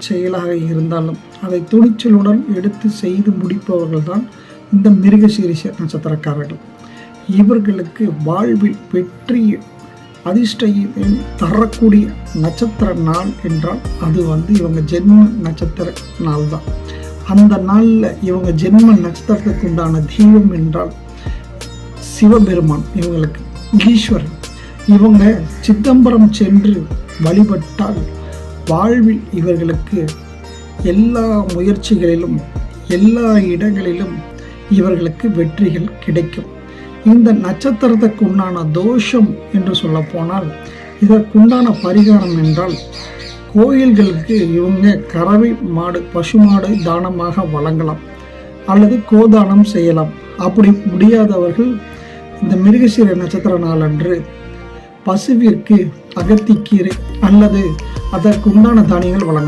செயலாக இருந்தாலும் அதை துணிச்சலுடன் எடுத்து செய்து முடிப்பவர்கள் தான் இந்த மிருகசீரிஷ நட்சத்திரக்காரர்கள். இவர்களுக்கு வாழ்வில் வெற்றி அதிர்ஷ்டத்தை தரக்கூடிய நட்சத்திர நாள் என்றால் அது இவங்க ஜென்ம நட்சத்திர நாள் தான். அந்த நாளில் இவங்க ஜென்ம நட்சத்திரத்துக்கு உண்டான தெய்வம் என்றால் சிவபெருமான், இவங்களுக்கு ஈஸ்வரன். இவங்க சிதம்பரம் சென்று வழிபட்டால் வாழ்வில் இவர்களுக்கு எல்லா முயற்சிகளிலும் எல்லா இடங்களிலும் இவர்களுக்கு வெற்றிகள் கிடைக்கும். இந்த நட்சத்திரத்துக்கு உண்டான தோஷம் என்று சொல்ல போனால் இதற்குண்டான பரிகாரம் என்றால் கோயில்களுக்கு இவங்க கறவை மாடு பசுமாடு தானமாக வழங்கலாம் அல்லது கோதானம் செய்யலாம். அப்படி முடியாதவர்கள் இந்த மிருகசீர நட்சத்திர நாளன்று பசுவிற்கு அகத்திக்கீரை அல்லது அதற்குண்டான தானியங்கள் வழங்கலாம்.